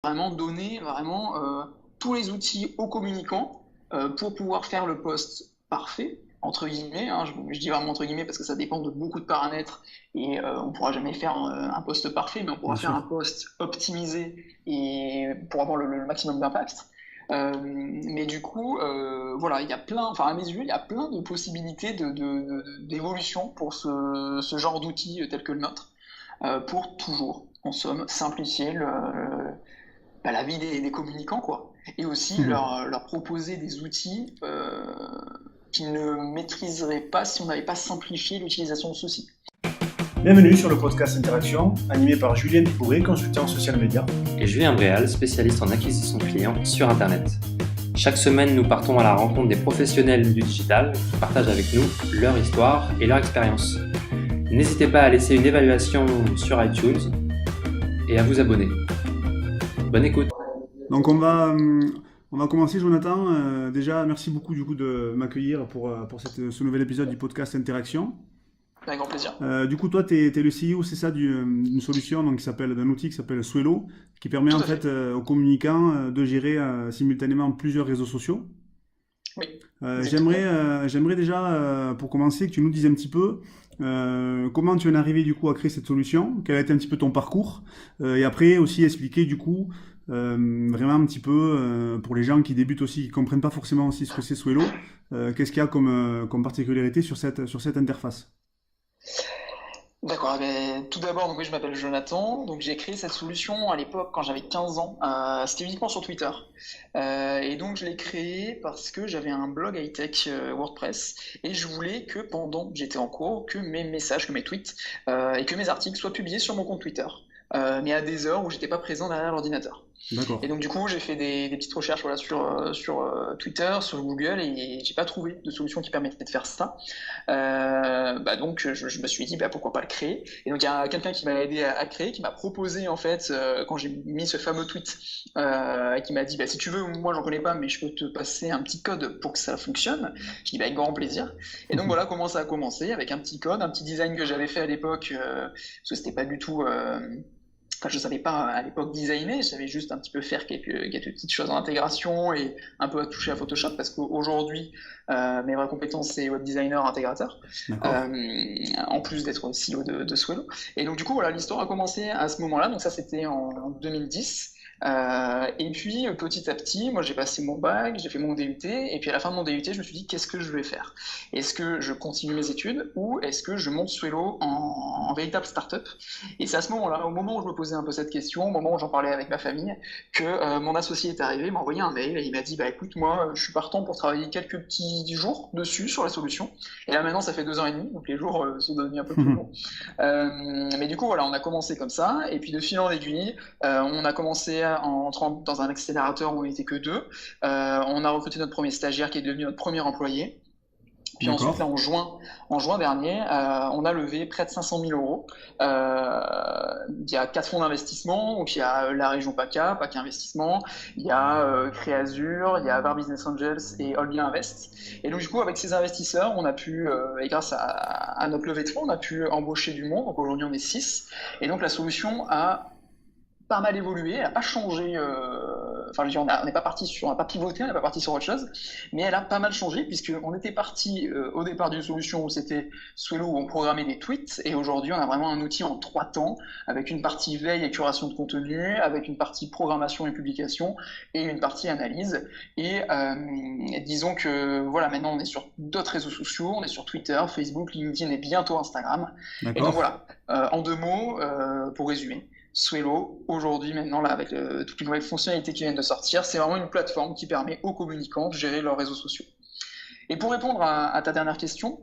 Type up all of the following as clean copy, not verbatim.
vraiment donner tous les outils aux communicants pour pouvoir faire le post parfait, entre guillemets, hein, je dis vraiment entre guillemets parce que ça dépend de beaucoup de paramètres et on ne pourra jamais faire un post parfait, mais on pourra Bien faire un sûr. post optimisé et pour avoir le maximum d'impact. Mais du coup, voilà, il y a plein, enfin à mes yeux, il y a plein de possibilités d'évolution pour ce genre d'outils tel que le nôtre, pour toujours, en somme, simplifier la vie des communicants, quoi. Et aussi leur proposer des outils qu'ils ne maîtriseraient pas si on n'avait pas simplifié l'utilisation de ceux-ci. Bienvenue sur le podcast Interaction, animé par Julien Dubouré, consultant en social media. Et Julien Bréal, spécialiste en acquisition client sur Internet. Chaque semaine, nous partons à la rencontre des professionnels du digital qui partagent avec nous leur histoire et leur expérience. N'hésitez pas à laisser une évaluation sur iTunes et à vous abonner. Bonne écoute. Donc on va commencer, Jonathan. Déjà, merci beaucoup du coup de m'accueillir pour ce nouvel épisode du podcast Interaction. Avec grand plaisir. Du coup, toi, tu es le CEO, c'est ça, d'une solution donc, d'un outil qui s'appelle Swelo, qui permet en fait aux communicants de gérer simultanément plusieurs réseaux sociaux. Oui. J'aimerais déjà, pour commencer, que tu nous dises un petit peu comment tu en es arrivé du coup à créer cette solution, quel a été un petit peu ton parcours, et après aussi expliquer du coup vraiment un petit peu pour les gens qui débutent aussi, qui ne comprennent pas forcément aussi ce que c'est Swelo, qu'est-ce qu'il y a comme particularité sur cette interface. D'accord, tout d'abord, donc oui, je m'appelle Jonathan, donc j'ai créé cette solution à l'époque quand j'avais 15 ans, c'était uniquement sur Twitter, et donc je l'ai créé parce que j'avais un blog high-tech WordPress, et je voulais que pendant que j'étais en cours, que mes messages, que mes tweets, et que mes articles soient publiés sur mon compte Twitter, mais à des heures où j'étais pas présent derrière l'ordinateur. D'accord. Et donc du coup, j'ai fait des petites recherches voilà, sur Twitter, sur Google, et j'ai pas trouvé de solution qui permettait de faire ça. Donc je me suis dit pourquoi pas le créer. Et donc il y a quelqu'un qui m'a aidé à créer, qui m'a proposé en fait quand j'ai mis ce fameux tweet, qui m'a dit si tu veux, moi j'en connais pas, mais je peux te passer un petit code pour que ça fonctionne. Je dis avec grand plaisir. Et donc voilà comment ça a commencé, avec un petit code, un petit design que j'avais fait à l'époque, parce que c'était pas du tout. Enfin, je savais pas à l'époque designer, je savais juste un petit peu faire quelques petites choses en intégration et un peu à toucher à Photoshop parce qu'aujourd'hui, mes vraies compétences, c'est web designer, intégrateur, en plus d'être CEO de Swelo. Et donc, du coup, voilà, l'histoire a commencé à ce moment-là. Donc, ça, c'était en 2010. Et puis petit à petit, moi j'ai passé mon bac, j'ai fait mon DUT, et puis à la fin de mon DUT, je me suis dit qu'est-ce que je vais faire? Est-ce que je continue mes études ou est-ce que je monte Swelo en véritable start-up? Et c'est à ce moment-là, au moment où je me posais un peu cette question, au moment où j'en parlais avec ma famille, que mon associé est arrivé, il m'a envoyé un mail et il m'a dit écoute, moi je suis partant pour travailler quelques petits jours dessus sur la solution. Et là maintenant ça fait 2 ans et demi, donc les jours sont devenus un peu plus longs. Mais du coup voilà, on a commencé comme ça, et puis de fil en aiguille, on a commencé en entrant dans un accélérateur où on n'était que 2. On a recruté notre premier stagiaire qui est devenu notre premier employé. Puis ensuite, là, en juin dernier, on a levé près de 500 000 euros. Il y a 4 fonds d'investissement. Donc, il y a la région PACA Investissement, il y a Créazur, il y a Var Business Angels et Olbia Invest. Et donc, du coup, avec ces investisseurs, on a pu, et grâce à notre levée de fonds, on a pu embaucher du monde. Donc, aujourd'hui, on est 6. Et donc, la solution a pas mal évolué, elle n'a pas changé, enfin je veux dire, on n'est pas parti sur, on n'a pas pivoté, on n'est pas parti sur autre chose, mais elle a pas mal changé puisqu'on était parti au départ d'une solution où c'était Swelo où on programmait des tweets, et aujourd'hui on a vraiment un outil en 3 temps avec une partie veille et curation de contenu, avec une partie programmation et publication et une partie analyse. Et disons que voilà, maintenant on est sur d'autres réseaux sociaux, on est sur Twitter, Facebook, LinkedIn et bientôt Instagram. D'accord. Et donc voilà, en 2 mots, pour résumer. Swelo, aujourd'hui, maintenant, là, avec toutes les nouvelles fonctionnalités qui viennent de sortir, c'est vraiment une plateforme qui permet aux communicants de gérer leurs réseaux sociaux. Et pour répondre à ta dernière question,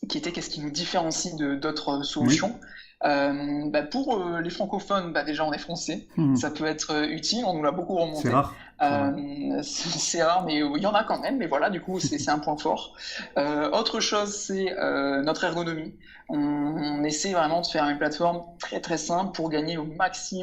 qui était qu'est-ce qui nous différencie d'autres solutions, pour les francophones, déjà on est français, ça peut être utile, on nous l'a beaucoup remonté. C'est rare. C'est rare, mais il y en a quand même, mais voilà, du coup c'est un point fort. Autre chose, c'est notre ergonomie. On essaie vraiment de faire une plateforme très très simple pour gagner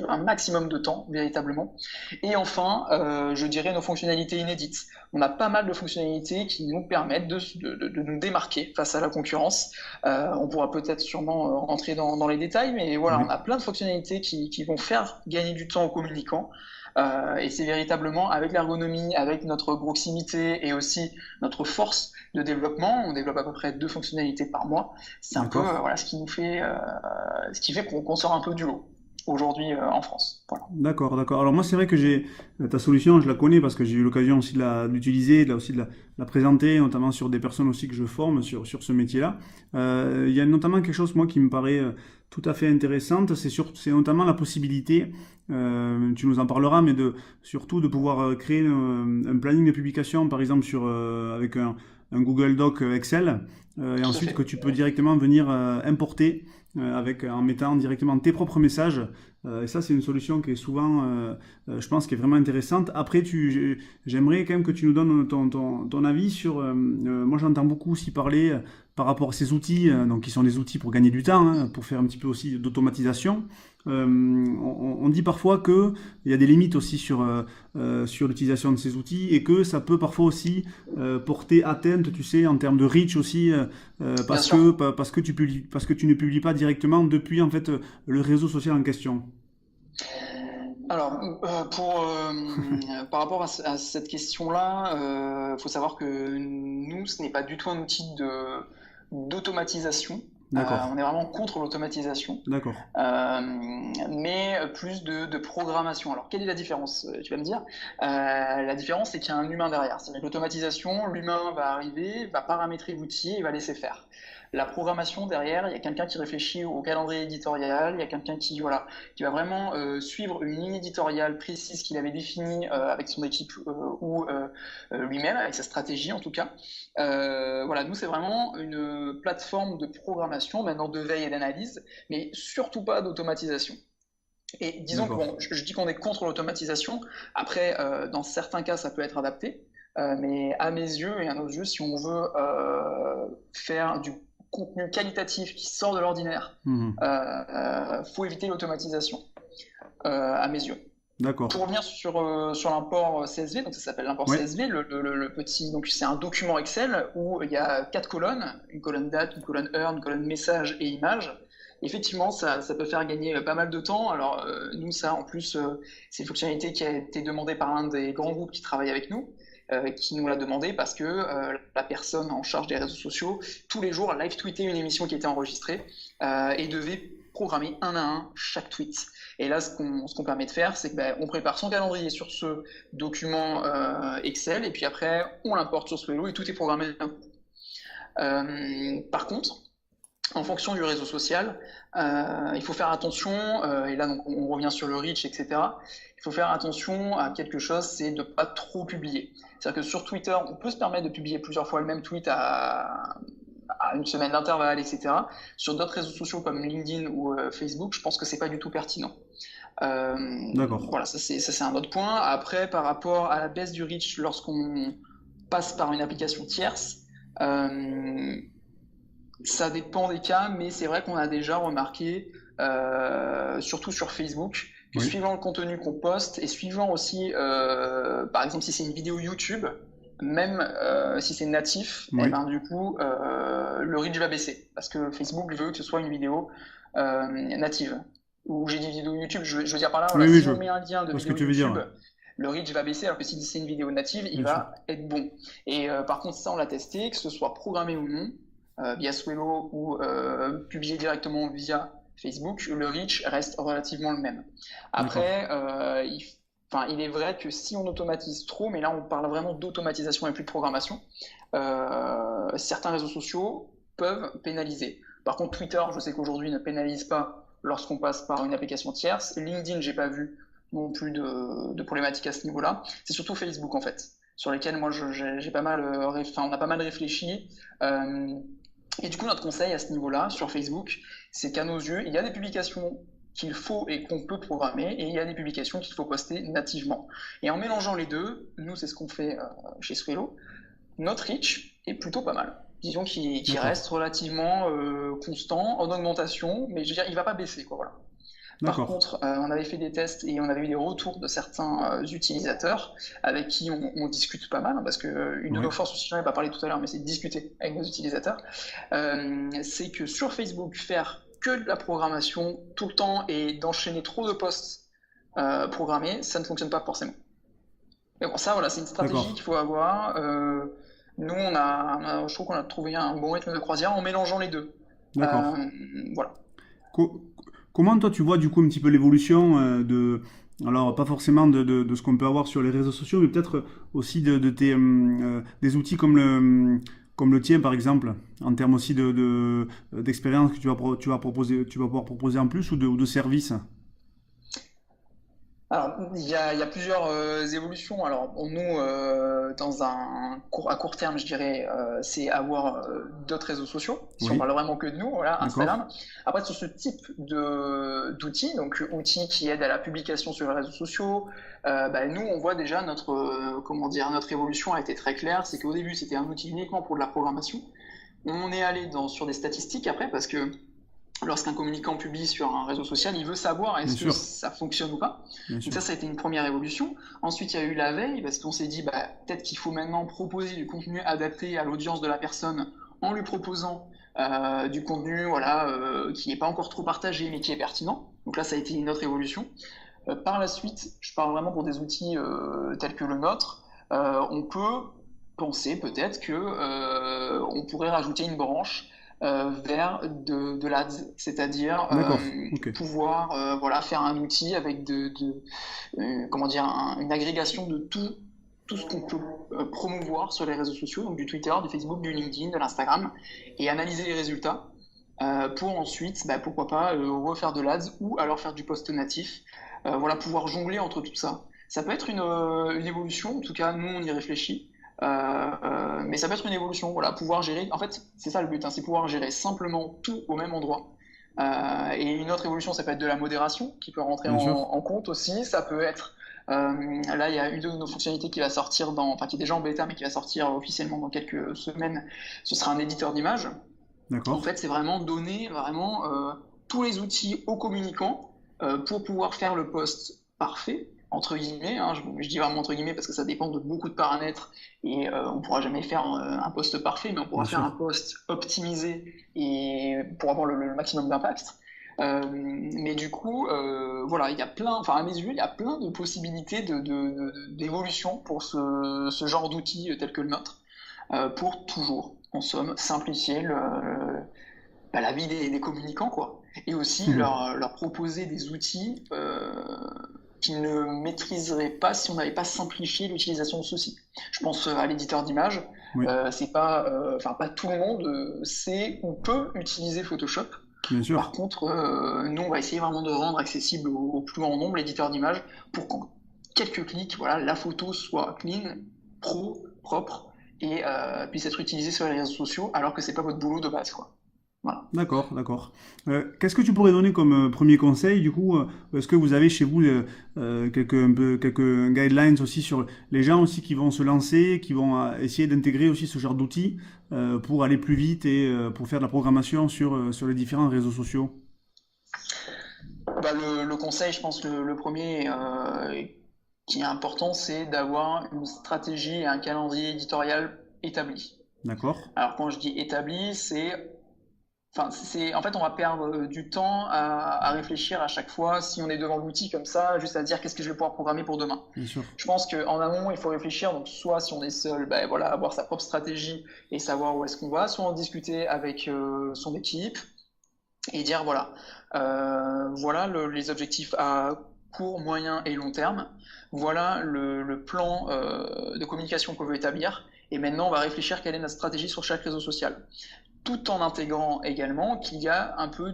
un maximum de temps, véritablement. Et enfin, je dirais nos fonctionnalités inédites. On a pas mal de fonctionnalités qui nous permettent de nous démarquer face à la concurrence. On pourra peut-être sûrement rentrer dans les détails, mais voilà, on a plein de fonctionnalités qui vont faire gagner du temps aux communicants, Et c'est véritablement avec l'ergonomie, avec notre proximité et aussi notre force de développement, on développe à peu près 2 fonctionnalités par mois. C'est un peu voilà, ce qui fait qu'on sort un peu du lot aujourd'hui en France. Voilà. D'accord, d'accord. Alors moi, c'est vrai que j'ai ta solution, je la connais parce que j'ai eu l'occasion aussi de l'utiliser, aussi de la présenter, notamment sur des personnes aussi que je forme sur ce métier-là. Il y a notamment quelque chose, moi, qui me paraît tout à fait intéressante, c'est notamment la possibilité, tu nous en parleras, mais surtout de pouvoir créer un planning de publication, par exemple, avec un Google Doc Excel, et ensuite que tu peux directement venir importer en mettant directement tes propres messages. Et ça, c'est une solution qui est souvent, je pense, qui est vraiment intéressante. Après, j'aimerais quand même que tu nous donnes ton avis sur. Moi, j'entends beaucoup aussi parler par rapport à ces outils, donc qui sont des outils pour gagner du temps, hein, pour faire un petit peu aussi d'automatisation. On dit parfois qu'il y a des limites aussi sur l'utilisation de ces outils et que ça peut parfois aussi porter atteinte, tu sais, en termes de reach aussi, parce que tu ne publies pas directement depuis en fait le réseau social en question. Alors, par rapport à cette question-là, faut savoir que nous, ce n'est pas du tout un outil d'automatisation. On est vraiment contre l'automatisation. D'accord. Mais plus de programmation. Alors, quelle est la différence, tu vas me dire? La différence, c'est qu'il y a un humain derrière. C'est-à-dire que l'automatisation, l'humain va arriver, va paramétrer l'outil et va laisser faire. La programmation derrière, il y a quelqu'un qui réfléchit au calendrier éditorial, il y a quelqu'un qui va vraiment suivre une ligne éditoriale précise qu'il avait définie avec son équipe ou lui-même, avec sa stratégie en tout cas. Voilà, nous c'est vraiment une plateforme de programmation, maintenant de veille et d'analyse, mais surtout pas d'automatisation. Et disons que je dis qu'on est contre l'automatisation, après dans certains cas ça peut être adapté, mais à mes yeux et à nos yeux, si on veut faire du contenu qualitatif qui sort de l'ordinaire, faut éviter l'automatisation, à mes yeux. D'accord. Pour revenir sur l'import CSV, donc ça s'appelle l'import CSV, le petit, donc c'est un document Excel où il y a 4 colonnes, une colonne date, une colonne heure, une colonne message et image. Effectivement, ça peut faire gagner pas mal de temps. Alors nous, ça en plus, c'est une fonctionnalité qui a été demandée par un des grands groupes qui travaille avec nous. Qui nous l'a demandé parce que la personne en charge des réseaux sociaux, tous les jours, live tweetait une émission qui était enregistrée et devait programmer un à un chaque tweet. Et là, ce qu'on permet de faire, c'est qu'on prépare son calendrier sur ce document Excel et puis après, on l'importe sur Swello et tout est programmé d'un coup. Par contre, en fonction du réseau social, il faut faire attention, et là donc, on revient sur le reach, etc. Il faut faire attention à quelque chose, c'est de ne pas trop publier. C'est-à-dire que sur Twitter, on peut se permettre de publier plusieurs fois le même tweet à une semaine d'intervalle, etc. Sur d'autres réseaux sociaux comme LinkedIn ou Facebook, je pense que c'est pas du tout pertinent. D'accord. Voilà, ça c'est un autre point. Après, par rapport à la baisse du reach lorsqu'on passe par une application tierce, ça dépend des cas, mais c'est vrai qu'on a déjà remarqué, surtout sur Facebook, que suivant le contenu qu'on poste et suivant aussi, par exemple, si c'est une vidéo YouTube, même si c'est natif, eh ben, du coup, le reach va baisser. Parce que Facebook veut que ce soit une vidéo native. Ou j'ai dit vidéo YouTube, je veux dire par là, voilà, si on met un lien de vidéo YouTube, le reach va baisser, alors que si c'est une vidéo native, il va être bon. Et par contre, ça, on l'a testé, que ce soit programmé ou non, via Swello ou publié directement via Facebook, le reach reste relativement le même. Après, il est vrai que si on automatise trop, mais là on parle vraiment d'automatisation et plus de programmation, certains réseaux sociaux peuvent pénaliser. Par contre, Twitter, je sais qu'aujourd'hui ne pénalise pas lorsqu'on passe par une application tierce. LinkedIn, j'ai pas vu non plus de problématiques à ce niveau-là. C'est surtout Facebook en fait, sur lesquels moi j'ai pas mal, on a pas mal réfléchi. Et du coup, notre conseil à ce niveau-là, sur Facebook, c'est qu'à nos yeux, il y a des publications qu'il faut et qu'on peut programmer, et il y a des publications qu'il faut poster nativement. Et en mélangeant les deux, nous, c'est ce qu'on fait chez Swello, notre reach est plutôt pas mal. Disons qu'il reste relativement constant, en augmentation, mais je veux dire, il va pas baisser, quoi, voilà. Par contre, on avait fait des tests et on avait eu des retours de certains utilisateurs avec qui on discute pas mal, parce qu'une de nos forces aussi, j'en ai pas parlé tout à l'heure, mais c'est de discuter avec nos utilisateurs. C'est que sur Facebook, faire que de la programmation tout le temps et d'enchaîner trop de posts programmé, ça ne fonctionne pas forcément. Mais bon, ça, voilà, c'est une stratégie D'accord. qu'il faut avoir. Nous, je trouve qu'on a trouvé un bon rythme de croisière en mélangeant les deux. D'accord. Euh, voilà. Co- Comment toi tu vois du coup un petit peu l'évolution alors pas forcément de ce qu'on peut avoir sur les réseaux sociaux, mais peut-être aussi de tes, des outils comme le tien par exemple, en termes aussi d'expérience que tu vas pouvoir proposer en plus ou de services. Alors, il y a plusieurs évolutions. Alors, nous, à court terme, je dirais, c'est avoir d'autres réseaux sociaux. Si on Oui, parle vraiment que de nous, voilà, d'accord. Instagram. Après, sur ce type d'outils, donc outils qui aident à la publication sur les réseaux sociaux, bah, nous, on voit déjà comment dire, notre évolution a été très claire. C'est qu'au début, c'était un outil uniquement pour de la programmation. On est allé sur des statistiques après, parce que lorsqu'un communicant publie sur un réseau social, il veut savoir Bien est-ce que sûr, ça fonctionne ou pas. bien Donc sûr. ça a été une première évolution. Ensuite, il y a eu la veille, parce qu'on s'est dit, bah, peut-être qu'il faut maintenant proposer du contenu adapté à l'audience de la personne en lui proposant du contenu voilà, qui n'est pas encore trop partagé, mais qui est pertinent. Donc là, ça a été une autre évolution. Par la suite, je parle vraiment pour des outils tels que le nôtre, on peut penser peut-être que on pourrait rajouter une branche vers de l'ADS, c'est-à-dire D'accord, ok. pouvoir voilà, faire un outil avec comment dire, une agrégation de tout ce qu'on peut promouvoir sur les réseaux sociaux, donc du Twitter, du Facebook, du LinkedIn, de l'Instagram, et analyser les résultats pour ensuite, bah, pourquoi pas, refaire de l'ADS ou alors faire du post natif. Voilà, pouvoir jongler entre tout ça. Ça peut être une évolution, en tout cas, nous, on y réfléchit. Mais ça peut être une évolution, voilà, pouvoir gérer. En fait, c'est ça le but, hein, c'est pouvoir gérer simplement tout au même endroit. Et une autre évolution, ça peut être de la modération qui peut rentrer Bien sûr. en compte aussi. Ça peut être là, il y a une de nos fonctionnalités qui va sortir enfin qui est déjà en bêta, mais qui va sortir officiellement dans quelques semaines. Ce sera un éditeur d'image. En D'accord. fait, c'est vraiment donner vraiment tous les outils aux communicants pour pouvoir faire le post parfait, entre guillemets. Hein, je dis vraiment entre guillemets parce que ça dépend de beaucoup de paramètres et on ne pourra jamais faire un post parfait, mais on pourra Bien faire un sûr. post optimisé et pour avoir le maximum d'impact. Mais du coup, voilà, il y a plein, enfin à mes yeux, il y a plein de possibilités d'évolution pour ce genre d'outils tel que le nôtre pour toujours, en somme, simplifier bah, la vie des communicants, quoi. Et aussi leur proposer des outils qu'ils ne maîtriseraient pas si on n'avait pas simplifié l'utilisation de ceux-ci. Je pense à l'éditeur d'image. Oui, C'est pas, enfin pas tout le monde sait ou peut utiliser Photoshop. bien Par sûr. contre, nous, on va essayer vraiment de rendre accessible au plus grand nombre l'éditeur d'image pour qu'en quelques clics, voilà, la photo soit clean, pro, propre et puisse être utilisée sur les réseaux sociaux alors que c'est pas votre boulot de base, quoi. Voilà. D'accord, d'accord. Qu'est-ce que tu pourrais donner comme premier conseil du coup est-ce que vous avez chez vous quelques guidelines aussi sur les gens aussi qui vont se lancer, qui vont essayer d'intégrer aussi ce genre d'outils pour aller plus vite et pour faire de la programmation sur les différents réseaux sociaux? Bah, le conseil, je pense, le premier qui est important, c'est d'avoir une stratégie et un calendrier éditorial établi. D'accord? Alors quand je dis établi, enfin, en fait, on va perdre du temps à réfléchir à chaque fois si on est devant l'outil comme ça, juste à dire qu'est-ce que je vais pouvoir programmer pour demain. Bien sûr. Je pense qu'en amont, il faut réfléchir. Donc, soit si on est seul, ben voilà, avoir sa propre stratégie et savoir où est-ce qu'on va, soit en discuter avec son équipe et dire voilà, voilà les objectifs à court, moyen et long terme. Voilà le plan de communication qu'on veut établir. Et maintenant, on va réfléchir quelle est notre stratégie sur chaque réseau social, tout en intégrant également qu'il y a un peu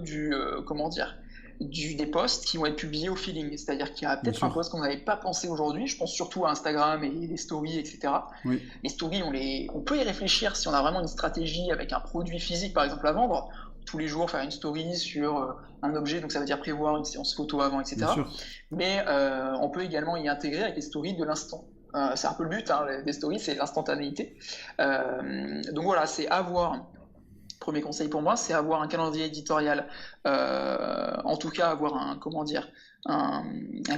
comment dire, des posts qui vont être publiés au feeling. C'est-à-dire qu'il y a Bien peut-être un sûr. post qu'on n'avait pas pensé aujourd'hui, je pense surtout à Instagram et les stories, etc. Oui. Les stories, on peut y réfléchir si on a vraiment une stratégie avec un produit physique, par exemple, à vendre. Tous les jours, faire une story sur un objet, donc ça veut dire prévoir une séance photo avant, Bien etc. sûr. Mais on peut également y intégrer avec les stories de l'instant. C'est un peu le but, hein, des stories, c'est l'instantanéité. Donc voilà, c'est avoir premier conseil pour moi, c'est avoir un calendrier éditorial, en tout cas avoir comment dire, un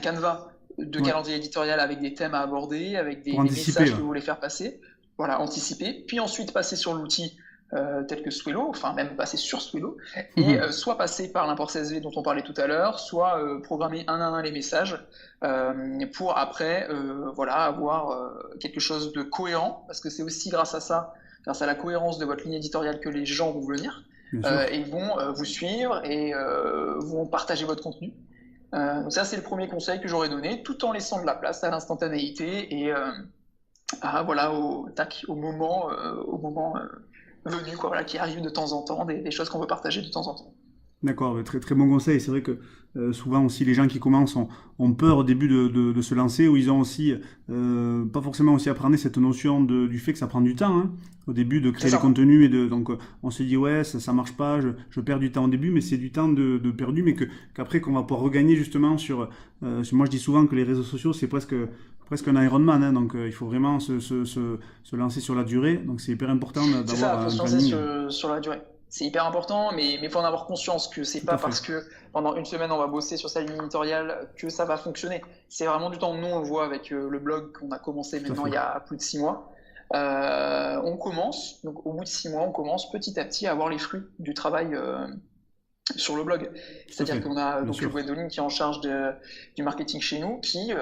canevas de Ouais. calendrier éditorial avec des thèmes à aborder, avec Pour des anticiper messages que là. vous voulez faire passer, voilà, anticiper, puis ensuite passer sur l'outil tels que Swello, enfin même passer sur Swello, et soit passer par l'import CSV dont on parlait tout à l'heure, soit programmer un à un les messages pour après voilà, avoir quelque chose de cohérent, parce que c'est aussi grâce à la cohérence de votre ligne éditoriale que les gens vont venir et vont vous suivre et vont partager votre contenu. Donc ça c'est le premier conseil que j'aurais donné, tout en laissant de la place à l'instantanéité et voilà, au moment venu, quoi, voilà, qui arrive de temps en temps, des choses qu'on veut partager de temps en temps. D'accord, très, très bon conseil. C'est vrai que souvent aussi les gens qui commencent ont peur au début de se lancer, ou ils ont aussi pas forcément aussi appréhendé cette notion du fait que ça prend du temps, hein, au début de créer des contenus donc on se dit ouais ça marche pas, je perds du temps au début, mais c'est du temps de perdu, mais qu'après qu'on va pouvoir regagner justement moi je dis souvent que les réseaux sociaux c'est presque un Ironman, hein, donc il faut vraiment se lancer sur la durée, donc c'est hyper important d'avoir c'est ça, il faut se lancer sur la durée. C'est hyper important, mais il faut en avoir conscience que c'est pas parce que pendant une semaine on va bosser sur sa ligne éditoriale que ça va fonctionner. C'est vraiment du temps. Nous on le voit avec le blog qu'on a commencé maintenant il y a plus de 6 mois. On commence, donc au bout de 6 mois, on commence petit à petit à avoir les fruits du travail sur le blog. C'est-à-dire qu'on a donc Gwendoline qui est en charge du marketing chez nous, qui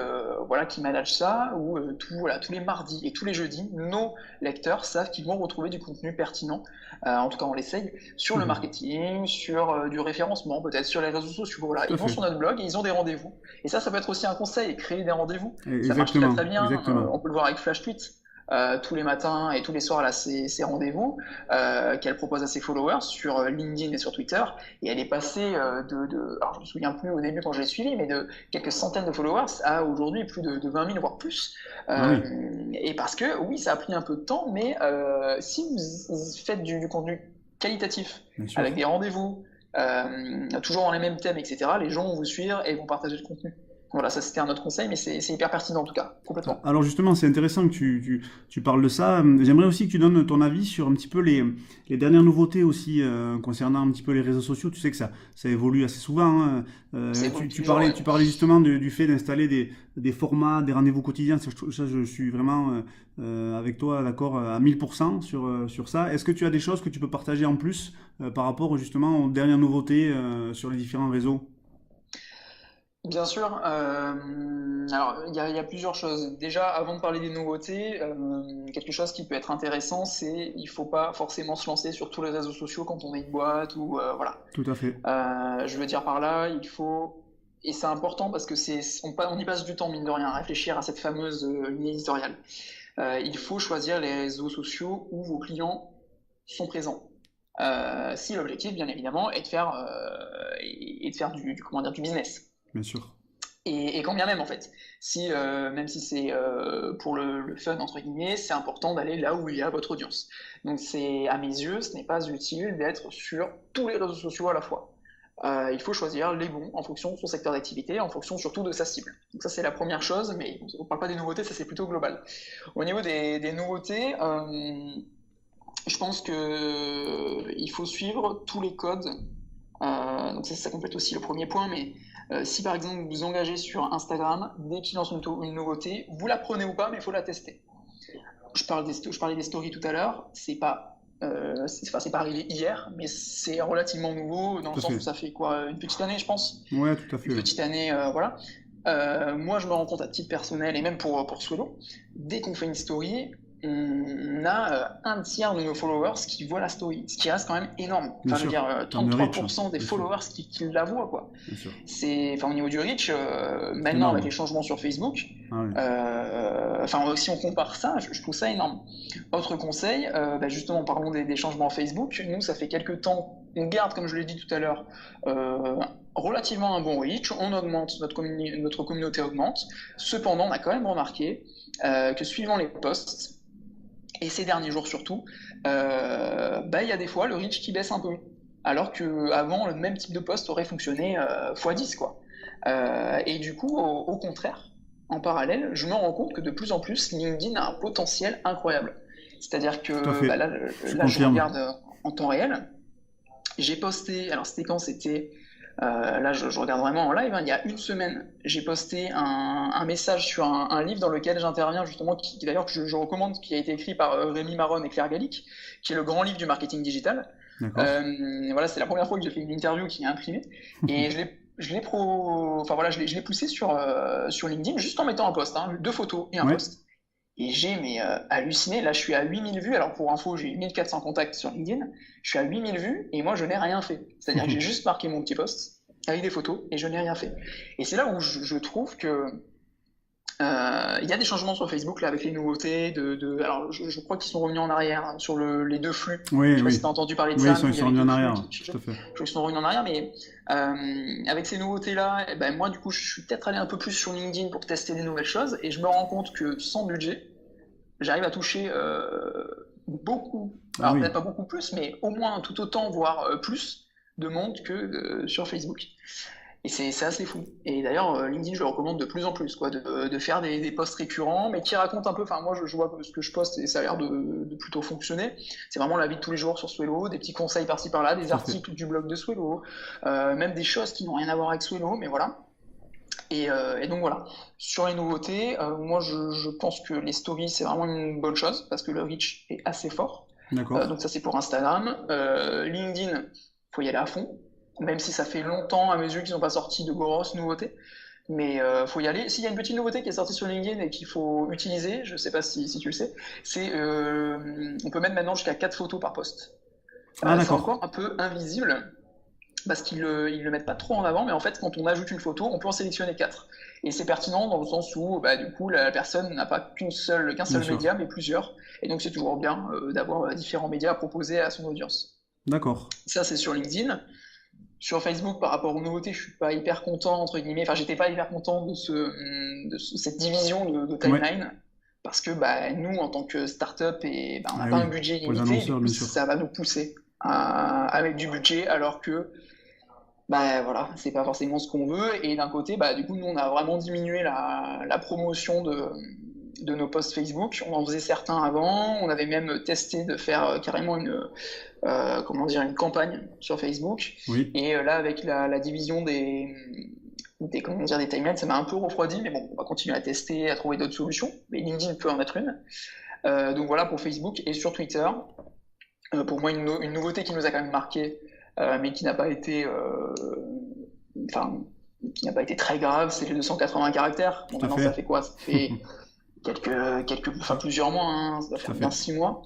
manage ça, où tous les mardis et tous les jeudis, nos lecteurs savent qu'ils vont retrouver du contenu pertinent, en tout cas on l'essaye, sur le marketing, sur du référencement, peut-être sur les réseaux sociaux. Voilà. Ils vont sur notre blog et ils ont des rendez-vous. Et ça peut être aussi un conseil, créer des rendez-vous. Ça marche très très bien. On peut le voir avec Flash Tweet. Tous les matins et tous les soirs, elle a ses rendez-vous qu'elle propose à ses followers sur LinkedIn et sur Twitter. Et elle est passée alors je me souviens plus au début quand je l'ai suivie, mais de quelques centaines de followers à aujourd'hui plus de 20 000, voire plus. Et parce que, oui, ça a pris un peu de temps, mais si vous faites du contenu qualitatif, avec des rendez-vous, toujours dans les mêmes thèmes, etc., les gens vont vous suivre et vont partager le contenu. Voilà, ça c'était un autre conseil, mais c'est hyper pertinent en tout cas, complètement. Alors justement, c'est intéressant que tu parles de ça. J'aimerais aussi que tu donnes ton avis sur un petit peu les dernières nouveautés aussi concernant un petit peu les réseaux sociaux. Tu sais que ça évolue assez souvent. Hein. Tu parlais justement du fait d'installer des formats, des rendez-vous quotidiens. Ça, je suis vraiment avec toi d'accord à 1000% sur ça. Est-ce que tu as des choses que tu peux partager en plus par rapport justement aux dernières nouveautés sur les différents réseaux ? Bien sûr. Alors, il y a plusieurs choses. Déjà, avant de parler des nouveautés, quelque chose qui peut être intéressant, c'est il faut pas forcément se lancer sur tous les réseaux sociaux quand on est une boîte ou voilà. Tout à fait. Je veux dire par là, il faut, et c'est important parce que on y passe du temps mine de rien à réfléchir à cette fameuse ligne éditoriale. Il faut choisir les réseaux sociaux où vos clients sont présents. Si l'objectif, bien évidemment, est de faire du business. Bien sûr. Et quand bien même, en fait, même si c'est pour le fun, entre guillemets, c'est important d'aller là où il y a votre audience. Donc, à mes yeux, ce n'est pas utile d'être sur tous les réseaux sociaux à la fois. Il faut choisir les bons en fonction de son secteur d'activité, en fonction surtout de sa cible. Donc ça, c'est la première chose, mais on ne parle pas des nouveautés, ça c'est plutôt global. Au niveau des nouveautés, je pense qu'il faut suivre tous les codes. Donc ça complète aussi le premier point, mais si par exemple vous vous engagez sur Instagram, dès qu'il lance une nouveauté, vous la prenez ou pas, mais il faut la tester. Je parlais des stories tout à l'heure, c'est pas arrivé hier, mais c'est relativement nouveau, dans le sens où ça fait quoi, une petite année je pense. Ouais, tout à fait. Une petite année, voilà. Moi je me rends compte à titre personnel, et même pour Swello, dès qu'on fait une story, on a un tiers de nos followers qui voient la story, ce qui reste quand même énorme. Enfin, je veux dire, 33% des followers qui la voient, quoi. Au niveau du reach, maintenant avec les changements sur Facebook, si on compare ça, je trouve ça énorme. Autre conseil, justement, parlons des changements Facebook. Nous, ça fait quelques temps, on garde, comme je l'ai dit tout à l'heure, relativement un bon reach, on augmente, notre communauté augmente. Cependant, on a quand même remarqué que suivant les posts, et ces derniers jours surtout, il y a des fois le reach qui baisse un peu, alors qu'avant le même type de post aurait fonctionné x10 quoi. Et du coup, au contraire, en parallèle, je me rends compte que de plus en plus LinkedIn a un potentiel incroyable. C'est-à-dire que là je regarde en temps réel, j'ai posté, alors c'était quand? C'était Là, je regarde vraiment en live, hein. Il y a une semaine, j'ai posté un message sur un livre dans lequel j'interviens justement, qui d'ailleurs que je recommande, qui a été écrit par Rémi Maron et Claire Gallic, qui est le grand livre du marketing digital. D'accord. Voilà, c'est la première fois que j'ai fait une interview qui est imprimée et je l'ai poussé sur LinkedIn juste en mettant un post, hein, 2 photos et un Ouais. post. Et j'ai halluciné. Là, je suis à 8000 vues. Alors, pour info, j'ai 1400 contacts sur LinkedIn. Je suis à 8000 vues et moi, je n'ai rien fait. C'est-à-dire que j'ai juste marqué mon petit post avec des photos et je n'ai rien fait. Et c'est là où je trouve que il y a des changements sur Facebook là avec les nouveautés alors je crois qu'ils sont revenus en arrière, hein, sur les 2 flux. Oui, Je sais pas si oui. tu as entendu parler de Oui, ça, ils mais il y sont avait revenus en 2 flux arrière, qui tout à fait. je crois qu'ils sont revenus en arrière, mais avec ces nouveautés là, ben moi du coup je suis peut-être allé un peu plus sur LinkedIn pour tester des nouvelles choses et je me rends compte que sans budget, j'arrive à toucher beaucoup, Ah alors oui, peut-être pas beaucoup plus, mais au moins tout autant, voire plus de monde que sur Facebook. Et c'est assez fou. Et d'ailleurs, LinkedIn, je le recommande de plus en plus, quoi, de faire des posts récurrents, mais qui racontent un peu. Enfin, moi, je vois ce que je poste et ça a l'air de plutôt fonctionner. C'est vraiment la vie de tous les jours sur Swello, des petits conseils par-ci par-là, des tout à fait. articles du blog de Swello, même des choses qui n'ont rien à voir avec Swello, mais voilà. Et donc voilà. Sur les nouveautés, moi, je pense que les stories, c'est vraiment une bonne chose parce que le reach est assez fort. D'accord. Donc ça, c'est pour Instagram. LinkedIn, faut y aller à fond, même si ça fait longtemps à mes yeux qu'ils n'ont pas sorti de grosses nouveautés. Mais faut y aller. S'il y a une petite nouveauté qui est sortie sur LinkedIn et qu'il faut utiliser, je sais pas si tu le sais, c'est on peut mettre maintenant jusqu'à 4 photos par post. Ah, C'est d'accord. encore un peu invisible parce qu'ils le mettent pas trop en avant, mais en fait, quand on ajoute une photo, on peut en sélectionner 4. Et c'est pertinent dans le sens où, bah, du coup, la personne n'a pas qu'un Bien seul sûr. média, mais plusieurs. Et donc, c'est toujours bien d'avoir différents médias à proposer à son audience. D'accord. Ça, c'est sur LinkedIn. Sur Facebook, par rapport aux nouveautés, je suis pas hyper content, entre guillemets. Enfin, j'étais pas hyper content de cette division de Ouais. timeline. Parce que bah, nous, en tant que start-up, on n'a Ah pas un oui, budget pour les limité, du annonceurs, coup, bien sûr. ça va nous pousser à mettre du budget, alors que bah voilà, c'est pas forcément ce qu'on veut. Et d'un côté, bah du coup, nous, on a vraiment diminué la promotion de nos posts Facebook. On en faisait certains avant. On avait même testé de faire carrément une campagne sur Facebook. Oui. Et là, avec la division des timelines, ça m'a un peu refroidi. Mais bon, on va continuer à tester, à trouver d'autres solutions. Mais LinkedIn peut en être une. Donc voilà pour Facebook. Et sur Twitter, pour moi, une nouveauté qui nous a quand même marqué, mais qui n'a pas été, qui n'a pas été très grave, c'est les 280 caractères. Bon, Tout à maintenant, ça fait. fait quoi? Ça fait plusieurs mois, hein, ça doit Tout faire à bien fait. 6 mois.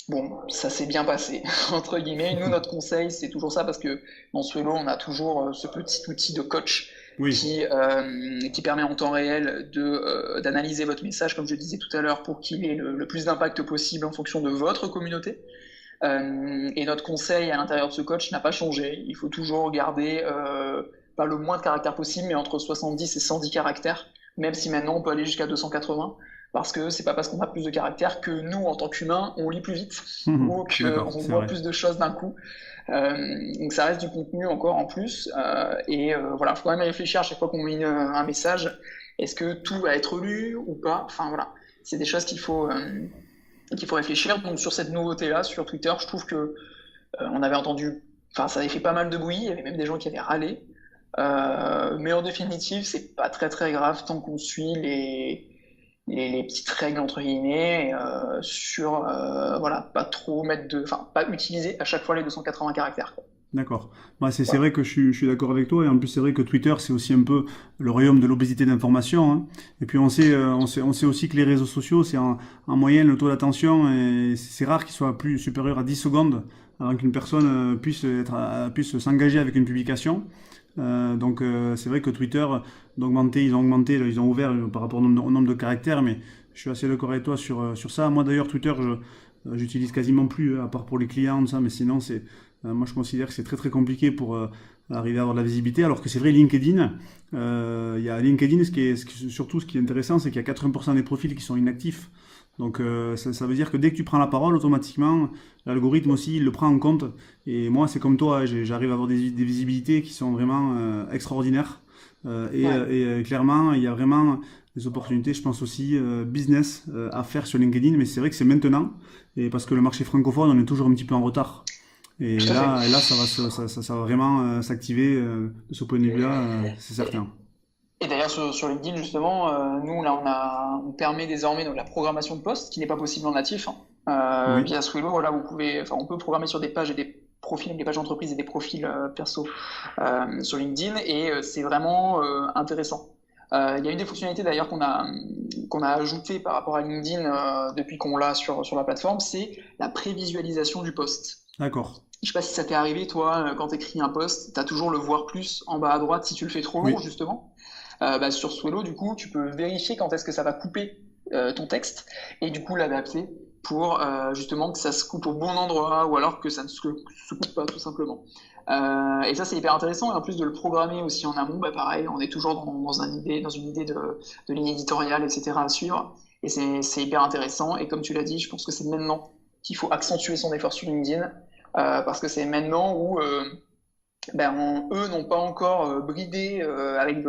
Bon, ça s'est bien passé, entre guillemets. Nous, notre conseil, c'est toujours ça, parce que dans Swello, on a toujours ce petit outil de coach Oui. qui permet en temps réel d'analyser votre message, comme je disais tout à l'heure, pour qu'il ait le plus d'impact possible en fonction de votre communauté. Et notre conseil à l'intérieur de ce coach n'a pas changé. Il faut toujours garder pas le moins de caractères possible, mais entre 70 et 110 caractères, même si maintenant on peut aller jusqu'à 280, parce que c'est pas parce qu'on a plus de caractères que nous, en tant qu'humains, on lit plus vite ou D'accord, qu'on c'est voit vrai. plus de choses d'un coup. Donc ça reste du contenu encore en plus. Voilà, faut quand même réfléchir à chaque fois qu'on met un message. Est-ce que tout va être lu ou pas? Enfin voilà, c'est des choses qu'il faut réfléchir. Donc sur cette nouveauté-là, sur Twitter, je trouve que on avait entendu, enfin ça avait fait pas mal de bruit, il y avait même des gens qui avaient râlé. Mais en définitive, c'est pas très très grave tant qu'on suit les petites règles entre guillemets voilà, pas trop pas utiliser à chaque fois les 280 caractères, quoi. D'accord. Bah, c'est Voilà. vrai que je suis d'accord avec toi, et en plus c'est vrai que Twitter c'est aussi un peu le royaume de l'obésité d'information, hein. Et puis on sait aussi que les réseaux sociaux c'est en moyenne le taux d'attention, et c'est rare qu'il soit plus supérieur à 10 secondes avant qu'une personne puisse s'engager avec une publication. C'est vrai que Twitter ils ont augmenté, ils ont ouvert par rapport au nombre de caractères, mais je suis assez d'accord avec toi sur ça. Moi d'ailleurs Twitter j'utilise quasiment plus, à part pour les clients, ça, mais sinon moi je considère que c'est très très compliqué pour arriver à avoir de la visibilité, alors que c'est vrai LinkedIn, il y a LinkedIn, surtout ce qui est intéressant, c'est qu'il y a 80% des profils qui sont inactifs. Donc ça veut dire que dès que tu prends la parole, automatiquement, l'algorithme aussi, il le prend en compte. Et moi, c'est comme toi, j'arrive à avoir des visibilités qui sont vraiment extraordinaires. Ouais. Clairement, il y a vraiment des opportunités, je pense aussi, business à faire sur LinkedIn. Mais c'est vrai que c'est maintenant, et parce que le marché francophone, on est toujours un petit peu en retard. Et Tout à fait. là, ça va vraiment s'activer de ce point de vue-là, c'est certain. Et d'ailleurs, sur LinkedIn, justement, nous, là, on permet désormais donc, la programmation de posts, qui n'est pas possible en natif, hein. Oui, Via Swello, là, on peut programmer sur des pages et des profils, des pages d'entreprise et des profils perso sur LinkedIn, et c'est vraiment intéressant. Il y a une des fonctionnalités d'ailleurs qu'on a ajoutées par rapport à LinkedIn depuis qu'on l'a sur la plateforme, c'est la prévisualisation du post. d'accord. Je sais pas si ça t'est arrivé, toi, quand tu écris un post, tu as toujours le voir plus en bas à droite si tu le fais trop long, Oui, justement. Sur Swello, du coup, tu peux vérifier quand est-ce que ça va couper ton texte et du coup l'adapter pour justement que ça se coupe au bon endroit ou alors que ça ne se coupe pas tout simplement. Et ça c'est hyper intéressant et en plus de le programmer aussi en amont, bah pareil, on est toujours dans une idée de ligne éditoriale, etc. à suivre et c'est hyper intéressant et comme tu l'as dit, je pense que c'est maintenant qu'il faut accentuer son effort sur LinkedIn parce que c'est maintenant où eux n'ont pas encore bridé avec de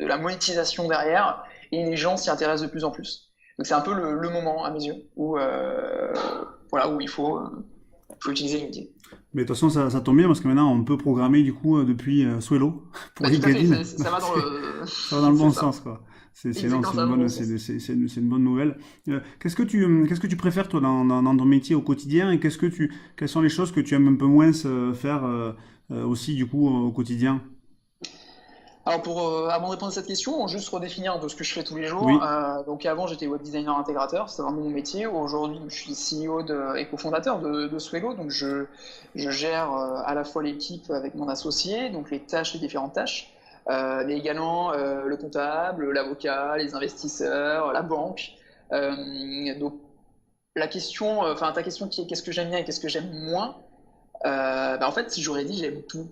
la monétisation derrière, et les gens s'y intéressent de plus en plus. Donc c'est un peu le moment, à mes yeux, où, voilà, où faut utiliser LinkedIn. mais de toute façon, ça tombe bien parce que maintenant, on peut programmer du coup depuis Swello pour Bah, tout à fait, LinkedIn. ça va dans le... Ça va dans le c'est bon ça. sens, quoi. Non, Exactement, ça va dans le bon sens. c'est une bonne nouvelle. Qu'est-ce que tu préfères, toi, dans ton métier au quotidien et quelles sont les choses que tu aimes un peu moins faire aussi, du coup, au quotidien? Alors avant de répondre à cette question, on va juste redéfinir un peu ce que je fais tous les jours. Oui, Donc avant j'étais web designer intégrateur, c'est vraiment mon métier. Aujourd'hui je suis CEO et cofondateur de Swello, donc je gère à la fois l'équipe avec mon associé, donc les différentes tâches, mais également le comptable, l'avocat, les investisseurs, la banque. Donc ta question qui est qu'est-ce que j'aime bien et qu'est-ce que j'aime moins, en fait, si j'aurais dit j'aime tout.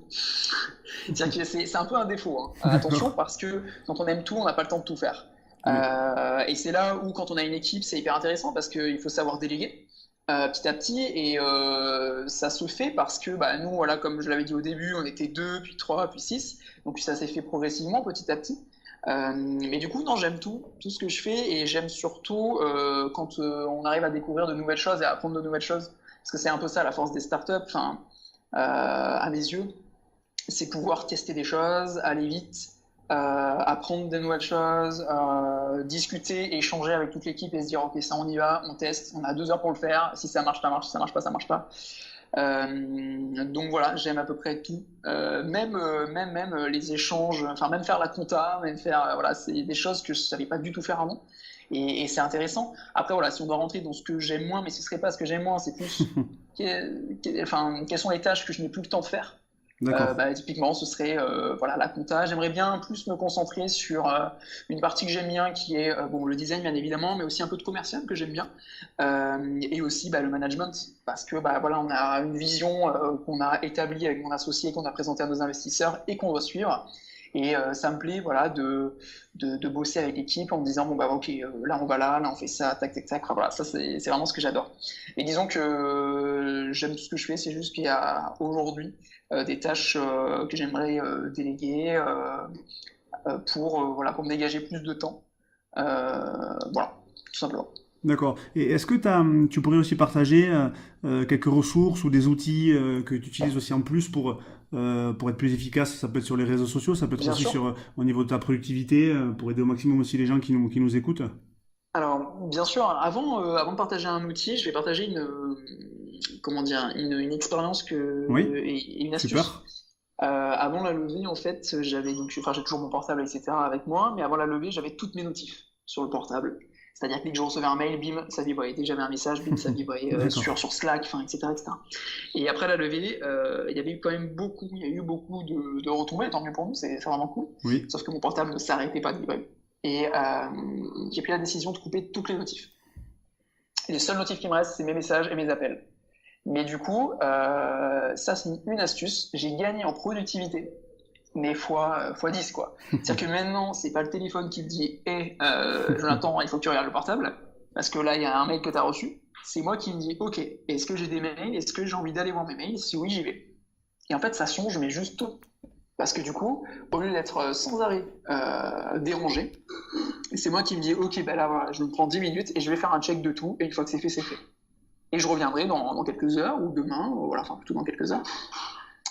C'est-à-dire que c'est un peu un défaut, hein. Attention, d'accord. parce que quand on aime tout, on n'a pas le temps de tout faire. Oui. Et c'est là où, quand on a une équipe, c'est hyper intéressant parce qu'il faut savoir déléguer petit à petit. Et ça se fait parce que nous, voilà, comme je l'avais dit au début, on était deux, puis trois, puis six. Donc ça s'est fait progressivement, petit à petit. Mais du coup, non, j'aime tout ce que je fais. Et j'aime surtout quand on arrive à découvrir de nouvelles choses et à apprendre de nouvelles choses. Parce que c'est un peu ça la force des startups, enfin, à mes yeux, c'est pouvoir tester des choses, aller vite, apprendre de nouvelles choses, discuter, échanger avec toute l'équipe et se dire ok ça on y va, on teste, on a 2 heures pour le faire, si ça marche ça marche, si ça marche pas ça marche pas. Donc voilà, j'aime à peu près tout, même les échanges, enfin même faire la compta, même faire voilà, c'est des choses que je savais pas du tout faire avant. Et c'est intéressant. Après, voilà, si on doit rentrer dans ce que j'aime moins, mais ce serait pas ce que j'aime moins, c'est plus enfin, quelles sont les tâches que je n'ai plus le temps de faire. D'accord. Typiquement, ce serait voilà, la compta. J'aimerais bien plus me concentrer sur une partie que j'aime bien, qui est le design, bien évidemment, mais aussi un peu de commercial que j'aime bien, et aussi le management, parce que voilà, on a une vision qu'on a établie avec mon associé, qu'on a présentée à nos investisseurs et qu'on doit suivre. Et ça me plaît voilà, de bosser avec l'équipe en me disant ok, là on va là on fait ça, tac, tac, tac. Enfin, voilà, ça c'est vraiment ce que j'adore. Et disons que j'aime tout ce que je fais, c'est juste qu'il y a aujourd'hui des tâches que j'aimerais déléguer pour me dégager plus de temps. Voilà, tout simplement. D'accord. Et est-ce que tu pourrais aussi partager quelques ressources ou des outils que tu utilises aussi en plus pour être plus efficace? Ça peut être sur les réseaux sociaux, ça peut être Bien aussi sûr. au niveau de ta productivité, pour aider au maximum aussi les gens qui nous écoutent. Alors, bien sûr, avant de partager un outil, je vais partager comment dire, une expérience Oui, et une astuce. super. Avant la levée, en fait, j'ai toujours mon portable, etc. avec moi, mais avant la levée, j'avais toutes mes notifs sur le portable. C'est-à-dire que dès que je recevais un mail, bim, ça vibrait. Dès que j'avais un message, bim, ça vibrait D'accord. sur Slack, enfin, etc., etc. Et après la levée, il y avait eu quand même il y a eu beaucoup de retombées, tant mieux pour nous, c'est vraiment cool. Oui, Sauf que mon portable ne s'arrêtait pas de vibrer. Et j'ai pris la décision de couper toutes les notifs. Et les seuls notifs qui me restent, c'est mes messages et mes appels. Mais du coup, ça c'est une astuce. J'ai gagné en productivité, mais fois 10 quoi. C'est-à-dire que maintenant, c'est pas le téléphone qui me dit hé, Jonathan, il faut que tu regardes le portable, parce que là, il y a un mail que tu as reçu. C'est moi qui me dis ok, est-ce que j'ai des mails? Est-ce que j'ai envie d'aller voir mes mails? Si oui, j'y vais. Et en fait, ça songe, je mets juste tout. Parce que du coup, au lieu d'être sans arrêt dérangé, c'est moi qui me dis ok, là voilà, je me prends 10 minutes et je vais faire un check de tout, et une fois que c'est fait, c'est fait. Et je reviendrai dans quelques heures ou demain, voilà, enfin plutôt dans quelques heures,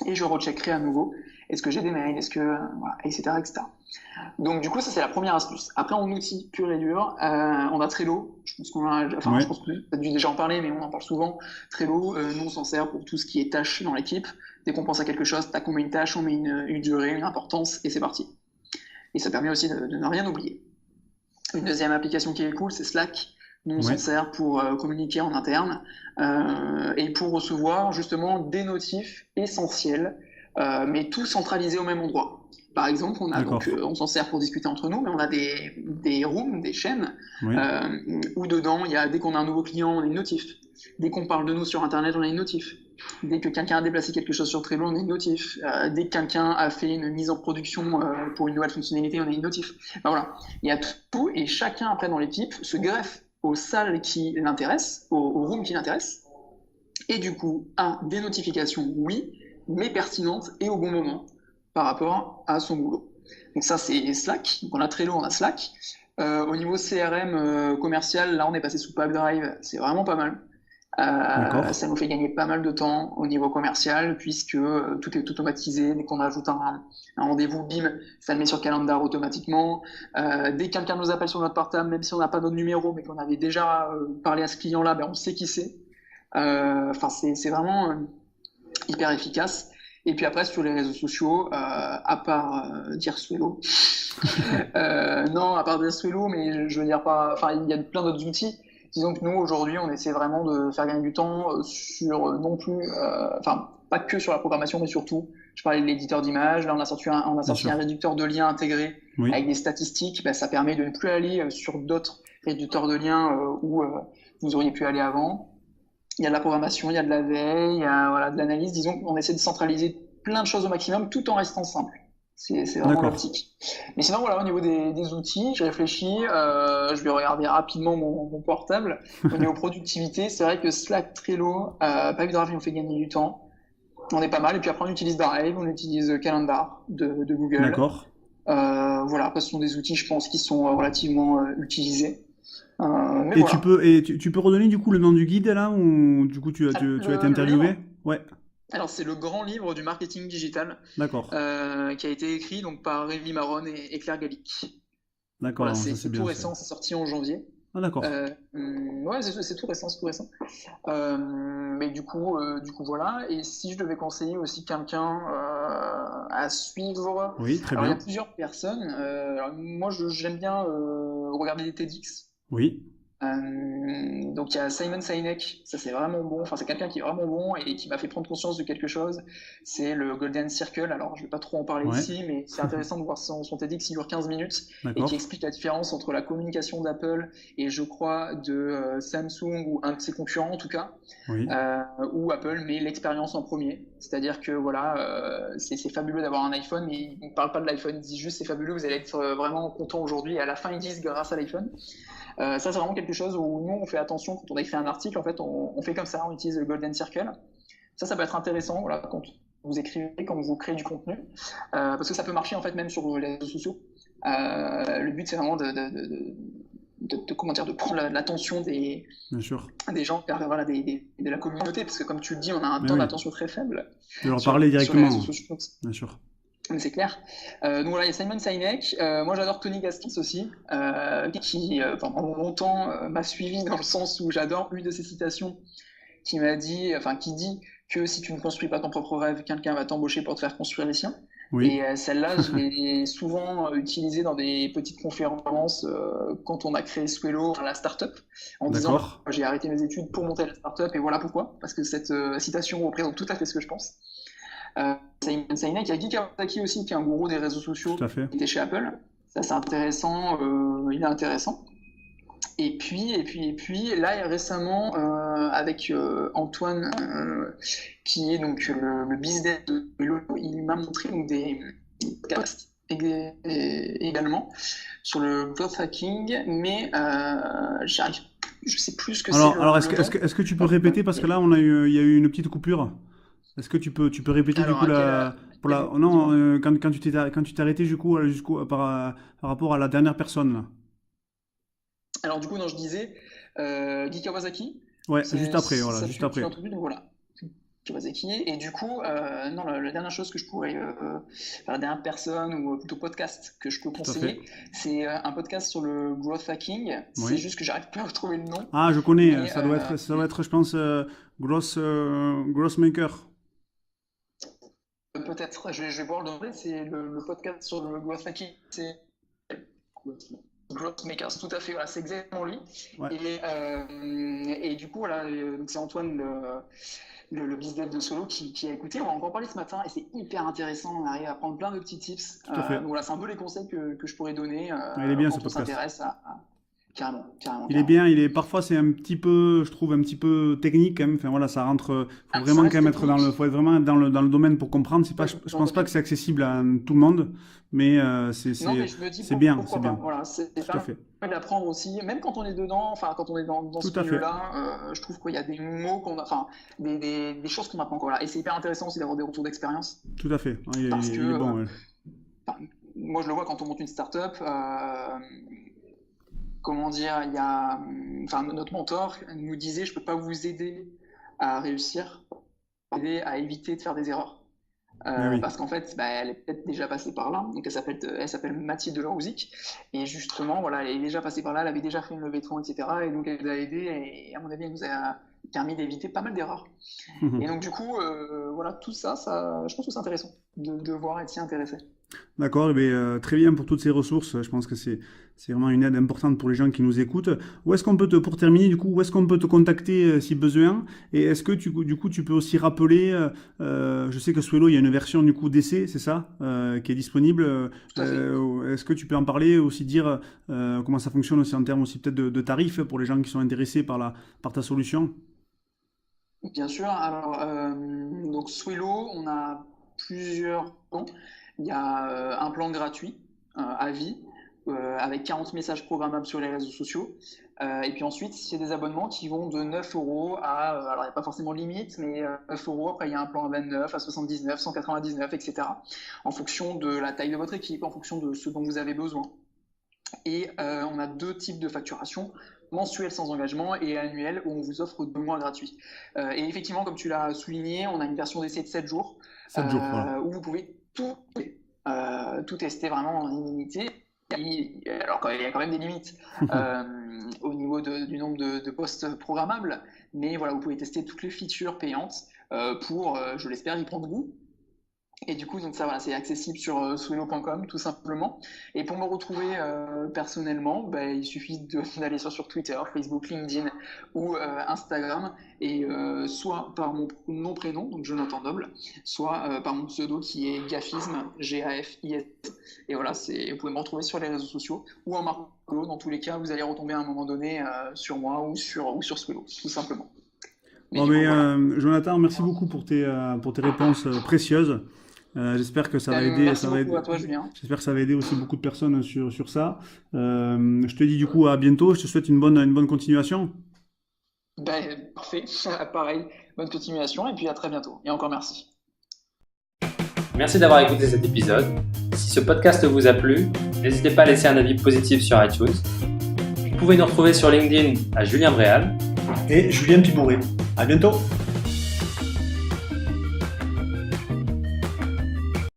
et je recheckerai à nouveau. Est-ce que j'ai des mails, est-ce que voilà, etc., etc. Donc du coup, ça c'est la première astuce. Après, en outil pur et dur, on a Trello. Je pense Ouais, je pense que tu as dû déjà en parler, mais on en parle souvent. Trello, nous on s'en sert pour tout ce qui est tâches dans l'équipe. Dès qu'on pense à quelque chose, tac, on met une tâche, on met une durée, une importance, et c'est parti. Et ça permet aussi de ne rien oublier. Une deuxième application qui est cool, c'est Slack. Nous, on s'en ouais, sert pour communiquer en interne et pour recevoir justement des notifs essentiels, mais tout centralisé au même endroit. Par exemple, d'accord. on s'en sert pour discuter entre nous, mais on a des rooms, des chaînes, Oui, où dedans, dès qu'on a un nouveau client, on a une notif. Dès qu'on parle de nous sur Internet, on a une notif. Dès que quelqu'un a déplacé quelque chose sur Trello, on a une notif. Dès que quelqu'un a fait une mise en production pour une nouvelle fonctionnalité, on a une notif. Enfin, voilà, il y a tout et chacun après dans l'équipe se greffe aux salles qui l'intéressent, aux rooms qui l'intéressent, et du coup a des notifications, oui, mais pertinentes et au bon moment par rapport à son boulot. Donc ça c'est Slack, donc on a Trello, on a Slack. Au niveau CRM commercial, là on est passé sous Pipedrive, c'est vraiment pas mal. d'accord. Ça nous fait gagner pas mal de temps au niveau commercial puisque tout est automatisé. Dès qu'on ajoute un rendez-vous, bim, ça le met sur Calendar automatiquement. Dès que quelqu'un nous appelle sur notre portable, même si on n'a pas notre numéro, mais qu'on avait déjà parlé à ce client-là, ben, on sait qui c'est. Enfin, c'est vraiment hyper efficace. Et puis après, sur les réseaux sociaux, à part dire Swello, non, à part dire Swello, mais je veux dire pas. Enfin, il y a plein d'autres outils. Disons que nous, aujourd'hui, on essaie vraiment de faire gagner du temps sur non plus, enfin, pas que sur la programmation, mais surtout, je parlais de l'éditeur d'images, là, on a Bien sorti un sûr. réducteur de liens intégré Oui, avec des statistiques, bah, ça permet de ne plus aller sur d'autres réducteurs de liens où vous auriez pu aller avant. Il y a de la programmation, il y a de la veille, il y a voilà, de l'analyse. Disons qu'on essaie de centraliser plein de choses au maximum tout en restant simple. C'est vraiment d'accord. l'optique. Mais sinon, voilà, au niveau des outils, je réfléchis, je vais regarder rapidement mon portable. Au niveau productivité, c'est vrai que Slack, Trello, Pipedrive nous fait gagner du temps. On est pas mal. Et puis après, on utilise Drive, on utilise Calendar de Google. D'accord. Voilà, après, ce sont des outils, je pense, qui sont relativement utilisés. Mais Et voilà. tu peux redonner du coup le nom du guide là ou du coup tu as été Le livre, interviewé? Ouais, alors c'est le grand livre du marketing digital d'accord. qui a été écrit donc par Rémi Maron et Claire Gallic. Voilà, D'accord, ça c'est c'est tout bien ça. récent, c'est sorti en janvier. Ah d'accord. Ouais, c'est tout récent, c'est tout récent. Mais du coup voilà. Et si je devais conseiller aussi quelqu'un à suivre, Oui, très alors il y a bien. plusieurs personnes. Alors, moi, j'aime bien regarder des TEDx. Oui, Donc il y a Simon Sinek, ça c'est vraiment bon, enfin c'est quelqu'un qui est vraiment bon et qui m'a fait prendre conscience de quelque chose, c'est le Golden Circle, alors je vais pas trop en parler ouais, ici, mais c'est intéressant de voir son TEDx, il dure 15 minutes et qui d'accord. explique la différence entre la communication d'Apple et je crois de Samsung ou un de ses concurrents en tout cas, Oui, où Apple met l'expérience en premier, c'est-à-dire que voilà, c'est fabuleux d'avoir un iPhone, mais ils ne parlent pas de l'iPhone, ils disent juste c'est fabuleux, vous allez être vraiment content aujourd'hui et à la fin ils disent grâce à l'iPhone. Ça, c'est vraiment quelque chose où nous, on fait attention quand on écrit un article. En fait, on fait comme ça, on utilise le Golden Circle. Ça peut être intéressant voilà, quand vous écrivez, quand vous créez du contenu, parce que ça peut marcher en fait même sur les réseaux sociaux. Le but, c'est vraiment comment dire, de prendre l'attention bien sûr. des gens, voilà, de la communauté, parce que comme tu le dis, on a un Mais temps oui, d'attention très faible de leur parler sur les réseaux directement, sociaux. bien sûr. C'est clair. Donc voilà, il y a Simon Sinek. Moi, j'adore Tony Gaskins aussi, qui pendant longtemps m'a suivi dans le sens où j'adore une de ses citations qui dit que si tu ne construis pas ton propre rêve, quelqu'un va t'embaucher pour te faire construire les siens. Oui, Et celle-là, je l'ai souvent utilisée dans des petites conférences quand on a créé Swello, la startup, en disant d'accord. j'ai arrêté mes études pour monter la startup et voilà pourquoi, parce que cette citation représente tout à fait ce que je pense. Simon Sinek, il y a Guy Kawasaki aussi, qui est un gourou des réseaux sociaux, Tout à fait. qui était chez Apple. Ça, c'est intéressant, il est intéressant. Et puis, là, récemment, avec Antoine, qui est donc le business de Hello, il m'a montré donc, des podcasts également sur le growth hacking, mais je sais plus ce que c'est Alors le nom. est-ce que tu peux répéter parce que là il y a eu une petite coupure. Est-ce que tu peux répéter du Alors, coup pour la, oh non, dis-moi. quand tu t'es arrêté du coup par rapport à la dernière personne là. Alors, du coup, non, je disais Guy Kawasaki, Ouais, juste après, voilà, juste après. Un truc, donc voilà. Kawasaki. Et du coup, non, la dernière chose que je pourrais, la dernière personne ou plutôt podcast que je peux Tout à conseiller, fait. c'est un podcast sur le growth hacking. C'est Oui. juste que j'arrive pas à retrouver le nom. Ah, je connais, Mais ça doit être, je pense, Grossmaker. peut-être, je vais voir le nom. C'est le podcast sur le growth hacking. C'est Growth Makers, tout à fait. Voilà, c'est exactement lui. Ouais. Et du coup, voilà, donc c'est Antoine, le business de Solo qui a écouté. On va encore parler ce matin et c'est hyper intéressant. On arrive à prendre plein de petits tips. Tout à fait. Donc voilà, c'est un peu les conseils que je pourrais donner Il est bien, ce quand on podcast. s'intéresse à. Carrément. Il est bien, parfois c'est un petit peu, je trouve, un petit peu technique quand même. Enfin voilà, ça rentre, faut vraiment quand même être faut être vraiment dans le domaine pour comprendre. C'est pas, je pense pas que c'est accessible à tout le monde, mais Non, mais je me dis, bien, pourquoi c'est pas. bien. Voilà, c'est Tout à fait. d'apprendre aussi, même quand on est dedans, enfin quand on est dans Tout ce à fait. milieu-là, je trouve qu'il y a des mots qu'on a, enfin des choses qu'on apprend encore là. Et c'est hyper intéressant aussi d'avoir des retours d'expérience. Tout à fait. Il Parce est que bon. Ouais. moi je le vois quand on monte une start-up. Comment dire, il y a, enfin notre mentor nous disait, je peux pas vous aider à réussir, aider à éviter de faire des erreurs. Oui. Parce qu'en fait, elle est peut-être déjà passée par là. Donc elle s'appelle Mathilde Delarosic. Et justement, voilà, elle est déjà passée par là, elle avait déjà fait une levée de fonds, etc. Et donc elle nous a aidé et à mon avis, elle nous a permis d'éviter pas mal d'erreurs. Et donc du coup, voilà, tout ça, je pense que c'est intéressant de voir et de s'y intéresser. D'accord, très bien pour toutes ces ressources. Je pense que c'est vraiment une aide importante pour les gens qui nous écoutent. Où est-ce qu'on peut pour terminer, du coup, où est-ce qu'on peut te contacter si besoin? Et est-ce que du coup, tu peux aussi rappeler, je sais que Swelo, il y a une version du coup d'essai, c'est ça, qui est disponible. Tout à fait. Est-ce que tu peux en parler, aussi dire comment ça fonctionne aussi en termes aussi peut-être de tarifs pour les gens qui sont intéressés par ta solution? Bien sûr. Alors, donc Swelo, on a plusieurs plans. Il y a un plan gratuit à vie avec 40 messages programmables sur les réseaux sociaux. Et puis ensuite, il y a des abonnements qui vont de 9 euros à, alors il n'y a pas forcément de limite, mais 9 euros. Après, il y a un plan à 29, à 79, 199, etc. En fonction de la taille de votre équipe, en fonction de ce dont vous avez besoin. Et on a deux types de facturation, mensuel sans engagement et annuel où on vous offre 2 mois gratuits. Et effectivement, comme tu l'as souligné, on a une version d'essai de 7 jours, 7 jours, voilà. où vous pouvez tout tester vraiment en illimité. Alors il y a quand même des limites au niveau du nombre de postes programmables, mais voilà, vous pouvez tester toutes les features payantes pour, je l'espère, y prendre goût. Et du coup, donc ça, voilà, c'est accessible sur swelo.com tout simplement. Et pour me retrouver personnellement, il suffit d'aller sur Twitter, Facebook, LinkedIn ou Instagram, et soit par mon nom prénom, donc Jonathan Noble, soit par mon pseudo qui est Gafisme, Gafis. Et voilà, vous pouvez me retrouver sur les réseaux sociaux ou en marque. Dans tous les cas, vous allez retomber à un moment donné sur moi ou sur Swelo, tout simplement. Voilà. Jonathan, merci beaucoup pour tes réponses précieuses. J'espère que ça va aider. Merci beaucoup à toi, Julien. J'espère que ça va aider aussi beaucoup de personnes sur ça. Je te dis du coup à bientôt. Je te souhaite une bonne continuation. Parfait. Pareil. Bonne continuation et puis à très bientôt. Et encore merci. Merci d'avoir écouté cet épisode. Si ce podcast vous a plu, n'hésitez pas à laisser un avis positif sur iTunes. Vous pouvez nous retrouver sur LinkedIn à Julien Bréal et Julien Pibouret. À bientôt.